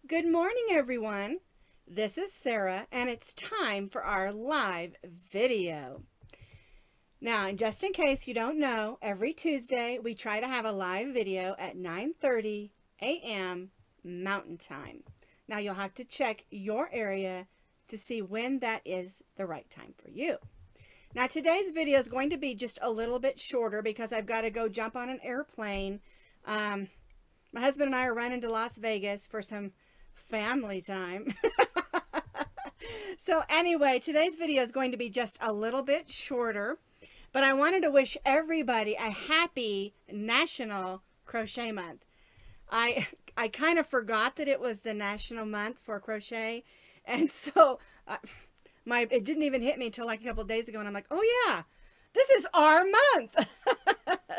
Good morning, everyone. This is Sarah, and it's time for our live video. Now, just in case you don't know, every Tuesday we try to have a live video at 9:30 a.m. Mountain Time. Now, you'll have to check your area to see when that is the right time for you. Now, today's video is going to be just a little bit shorter because I've got to go jump on an airplane. My husband and I are running to Las Vegas for some family time. So anyway, today's video is going to be just a little bit shorter, but I wanted to wish everybody a happy National Crochet Month. I kind of forgot that it was the National Month for crochet, and so it didn't even hit me until like a couple of days ago, and I'm like, oh yeah, this is our month.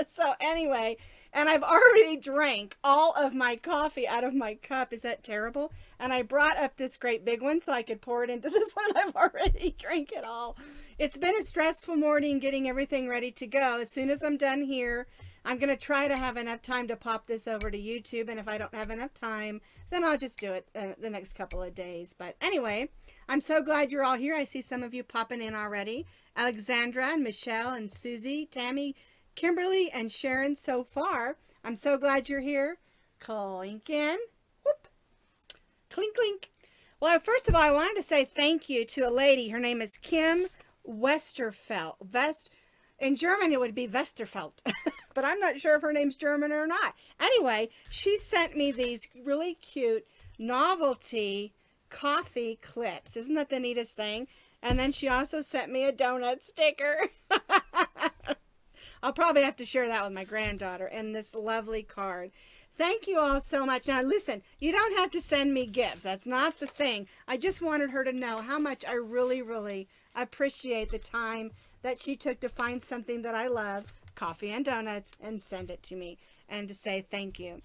So anyway, and I've already drank all of my coffee out of my cup. Is that terrible? And I brought up this great big one so I could pour it into this one, and I've already drank it all. It's been a stressful morning getting everything ready to go. As soon as I'm done here, I'm going to try to have enough time to pop this over to YouTube, and if I don't have enough time, then I'll just do it the next couple of days. But anyway, I'm so glad you're all here. I see some of you popping in already. Alexandra and Michelle and Susie, Tammy, Kimberly, and Sharon so far. I'm so glad you're here. Clink in. Whoop. Clink, clink. Well, first of all, I wanted to say thank you to a lady. Her name is Kim Westerfeld. In German, it would be Westerfeld. But I'm not sure if her name's German or not. Anyway, she sent me these really cute novelty coffee clips. Isn't that the neatest thing? And then she also sent me a donut sticker. I'll probably have to share that with my granddaughter in this lovely card. Thank you all so much. Now listen, you don't have to send me gifts. That's not the thing. I just wanted her to know how much I really, really appreciate the time that she took to find something that I love, coffee and donuts, and send it to me, and to say thank you.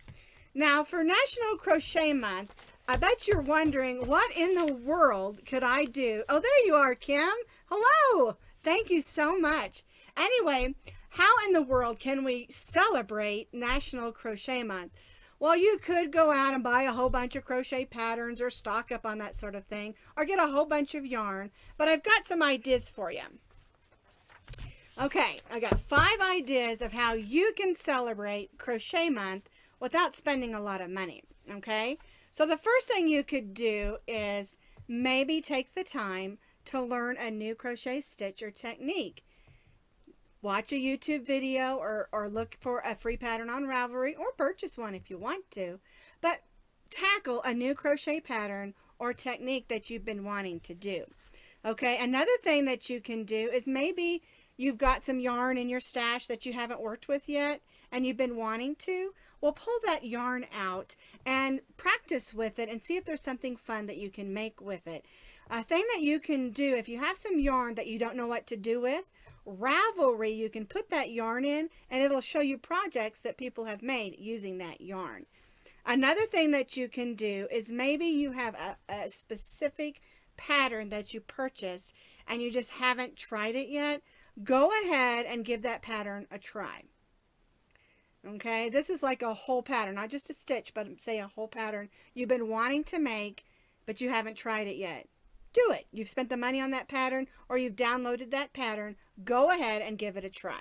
Now for National Crochet Month, I bet you're wondering, what in the world could I do? Oh, there you are, Kim. Hello. Thank you so much. Anyway, how in the world can we celebrate National Crochet Month? Well, you could go out and buy a whole bunch of crochet patterns or stock up on that sort of thing, or get a whole bunch of yarn, but I've got some ideas for you. Okay, I got 5 ideas of how you can celebrate Crochet Month without spending a lot of money, okay? So the first thing you could do is maybe take the time to learn a new crochet stitch or technique. Watch a YouTube video or look for a free pattern on Ravelry, or purchase one if you want to. But tackle a new crochet pattern or technique that you've been wanting to do. Okay, another thing that you can do is maybe you've got some yarn in your stash that you haven't worked with yet and you've been wanting to. Well, pull that yarn out and practice with it and see if there's something fun that you can make with it. A thing that you can do if you have some yarn that you don't know what to do with, Ravelry, you can put that yarn in and it'll show you projects that people have made using that yarn. Another thing that you can do is maybe you have a specific pattern that you purchased and you just haven't tried it yet. Go ahead and give that pattern a try. Okay, this is like a whole pattern, not just a stitch, but say a whole pattern you've been wanting to make, but you haven't tried it yet. Do it. You've spent the money on that pattern, or you've downloaded that pattern. Go ahead and give it a try.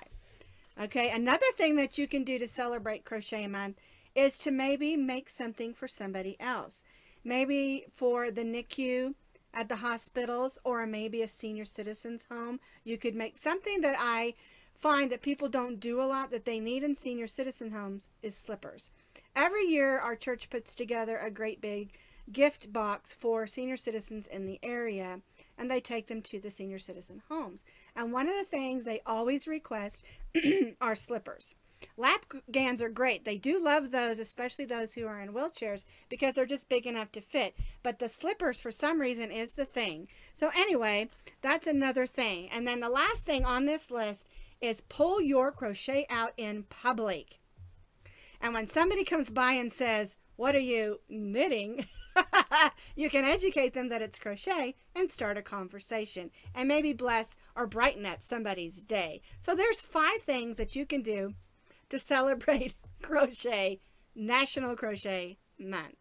Okay, another thing that you can do to celebrate Crochet Month is to maybe make something for somebody else. Maybe for the NICU at the hospitals, or maybe a senior citizens home. You could make something that I find that people don't do a lot that they need in senior citizen homes is slippers. Every year our church puts together a great big gift box for senior citizens in the area, and they take them to the senior citizen homes. And one of the things they always request are slippers. Lap gowns are great. They do love those, especially those who are in wheelchairs, because they're just big enough to fit. But the slippers, for some reason, is the thing. So anyway, that's another thing. And then the last thing on this list is pull your crochet out in public. And when somebody comes by and says, "What are you knitting?" you can educate them that it's crochet and start a conversation and maybe bless or brighten up somebody's day. So there's 5 things that you can do to celebrate National Crochet Month.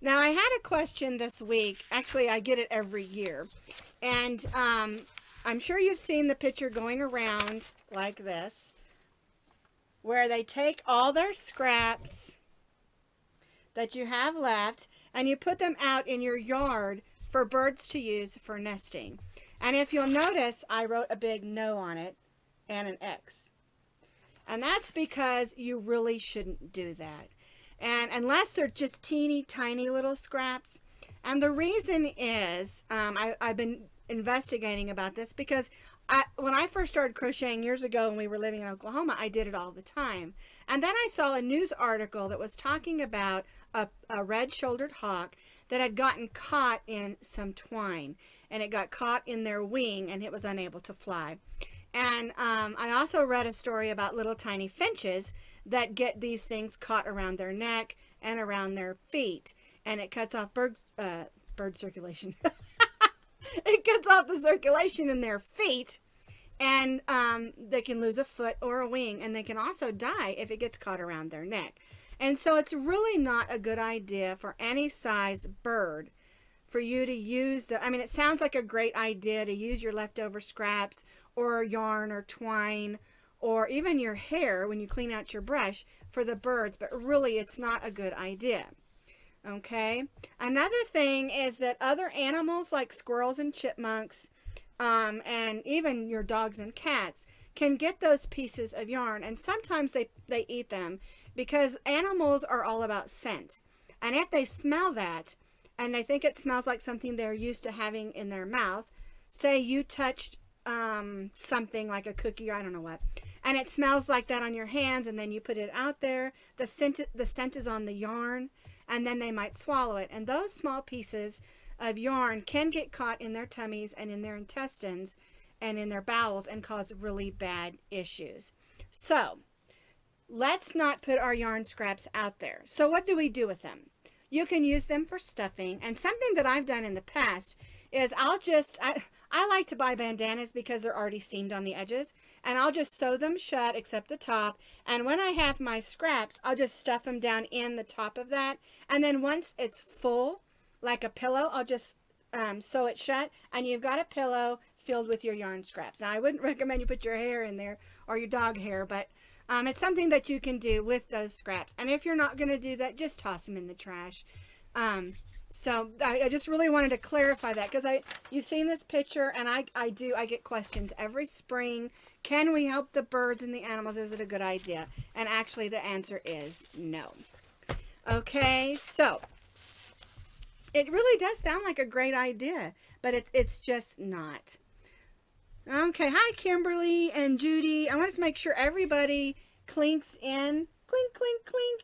Now, I had a question this week. Actually, I get it every year. And I'm sure you've seen the picture going around like this, where they take all their scraps that you have left and you put them out in your yard for birds to use for nesting. And if you'll notice, I wrote a big no on it and an X. And that's because you really shouldn't do that. And unless they're just teeny tiny little scraps. And the reason is, I've been investigating about this because when I first started crocheting years ago when we were living in Oklahoma, I did it all the time. And then I saw a news article that was talking about a red-shouldered hawk that had gotten caught in some twine. And it got caught in their wing and it was unable to fly. And I also read a story about little tiny finches that get these things caught around their neck and around their feet. And it cuts off bird circulation. It cuts off the circulation in their feet. And they can lose a foot or a wing. And they can also die if it gets caught around their neck. And so it's really not a good idea for any size bird for you to use I mean, it sounds like a great idea to use your leftover scraps or yarn or twine or even your hair when you clean out your brush for the birds, but really it's not a good idea. Okay. Another thing is that other animals like squirrels and chipmunks and even your dogs and cats can get those pieces of yarn, and sometimes they eat them because animals are all about scent. And if they smell that and they think it smells like something they're used to having in their mouth, say you touched something like a cookie or I don't know what, and it smells like that on your hands, and then you put it out there, the scent is on the yarn, and then they might swallow it. And those small pieces of yarn can get caught in their tummies and in their intestines and in their bowels and cause really bad issues. So let's not put our yarn scraps out there. So what do we do with them? You can use them for stuffing, and something that I've done in the past is I like to buy bandanas because they're already seamed on the edges, and I'll just sew them shut except the top, and when I have my scraps, I'll just stuff them down in the top of that, and then once it's full, like a pillow, I'll just sew it shut, and you've got a pillow filled with your yarn scraps. Now, I wouldn't recommend you put your hair in there or your dog hair, but it's something that you can do with those scraps. And if you're not going to do that, just toss them in the trash. So I just really wanted to clarify that because you've seen this picture, and I get questions every spring. Can we help the birds and the animals? Is it a good idea? And actually the answer is no. Okay, so it really does sound like a great idea, but it's just not. Okay, hi Kimberly and Judy. I want to make sure everybody clinks in. Clink, clink, clink.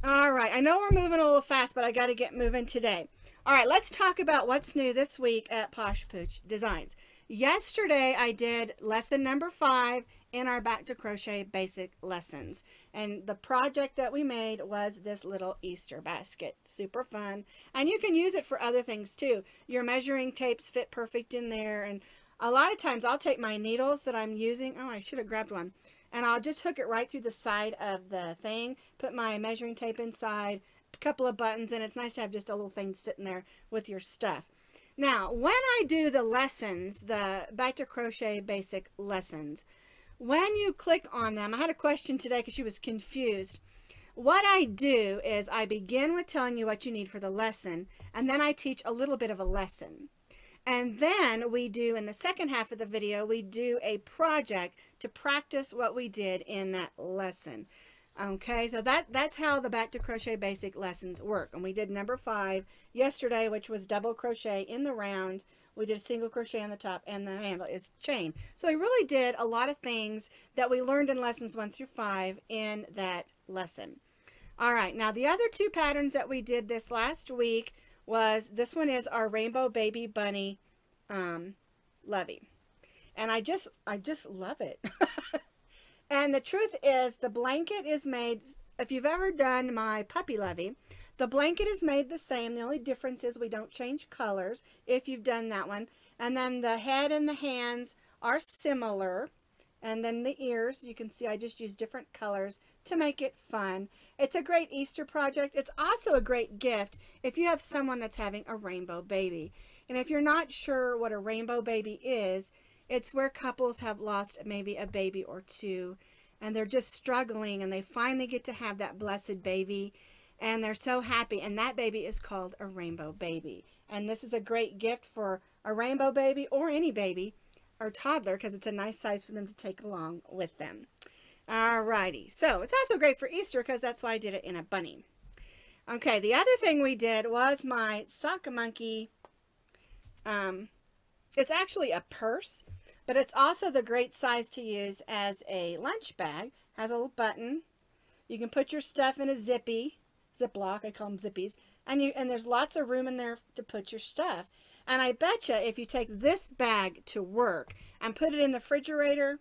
All right, I know we're moving a little fast, but I got to get moving today. All right, let's talk about what's new this week at Posh Pooch Designs. Yesterday, I did lesson number 5 in our Back to Crochet basic lessons. And the project that we made was this little Easter basket. Super fun. And you can use it for other things too. Your measuring tapes fit perfect in there. And a lot of times I'll take my needles that I'm using. Oh, I should have grabbed one. And I'll just hook it right through the side of the thing. Put my measuring tape inside. A couple of buttons. And it's nice to have just a little thing sitting there with your stuff. Now, when I do the lessons, the Back to Crochet basic lessons, when you click on them, I had a question today because she was confused. What I do is I begin with telling you what you need for the lesson, and then I teach a little bit of a lesson. And then we do, in the second half of the video, we do a project to practice what we did in that lesson. Okay, so that's how the Back to Crochet basic lessons work. And we did number 5 yesterday, which was double crochet in the round. We did a single crochet on the top, and the handle is chain. So we really did a lot of things that we learned in lessons 1 through 5 in that lesson. All right, now the other 2 patterns that we did this last week was, this one is our Rainbow Baby Bunny Lovey. And I just love it. And the truth is, the blanket is made, if you've ever done my Puppy Lovey, the blanket is made the same. The only difference is we don't change colors if you've done that one. And then the head and the hands are similar. And then the ears, you can see I just use different colors to make it fun. It's a great Easter project. It's also a great gift if you have someone that's having a rainbow baby. And if you're not sure what a rainbow baby is, it's where couples have lost maybe a baby or two, and they're just struggling, and they finally get to have that blessed baby, and they're so happy, and that baby is called a rainbow baby. And this is a great gift for a rainbow baby or any baby or toddler, because it's a nice size for them to take along with them. Alrighty, so it's also great for Easter because that's why I did it in a bunny. Okay, the other thing we did was my sock monkey. It's actually a purse, but it's also the great size to use as a lunch bag. Has a little button. You can put your stuff in a Ziploc, I call them zippies, and there's lots of room in there to put your stuff. And I betcha if you take this bag to work and put it in the refrigerator,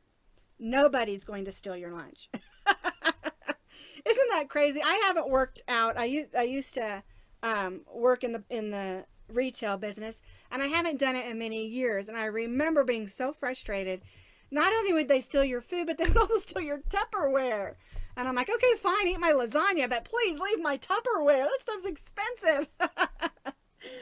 nobody's going to steal your lunch. Isn't that crazy? I haven't worked out. I used to work in the retail business, and I haven't done it in many years. And I remember being so frustrated. Not only would they steal your food, but they would also steal your Tupperware. And I'm like, okay, fine, eat my lasagna, but please leave my Tupperware. That stuff's expensive.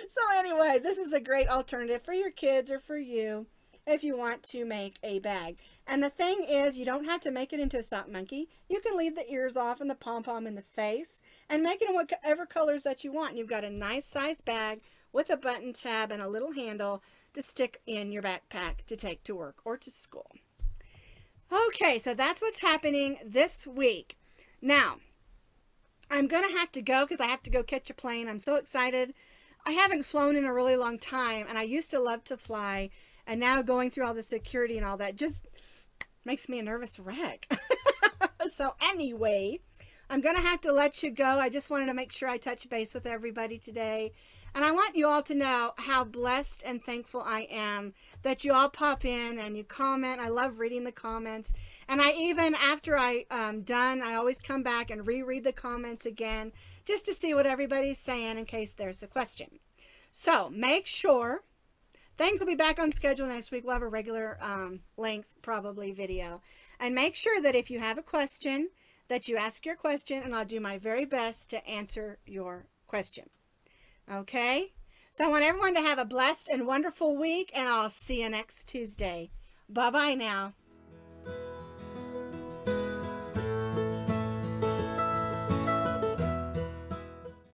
So anyway, this is a great alternative for your kids or for you if you want to make a bag. And the thing is, you don't have to make it into a sock monkey. You can leave the ears off and the pom-pom in the face and make it in whatever colors that you want. And you've got a nice size bag with a button tab and a little handle to stick in your backpack to take to work or to school. Okay, so that's what's happening this week. Now, I'm going to have to go because I have to go catch a plane. I'm so excited. I haven't flown in a really long time, and I used to love to fly, and now going through all the security and all that just makes me a nervous wreck. So anyway, I'm going to have to let you go. I just wanted to make sure I touch base with everybody today. And I want you all to know how blessed and thankful I am that you all pop in and you comment. I love reading the comments. And I even, after I'm done, I always come back and reread the comments again just to see what everybody's saying in case there's a question. So make sure, things will be back on schedule next week. We'll have a regular length, probably, video. And make sure that if you have a question, that you ask your question, and I'll do my very best to answer your question. Okay? So I want everyone to have a blessed and wonderful week, and I'll see you next Tuesday. Bye-bye now.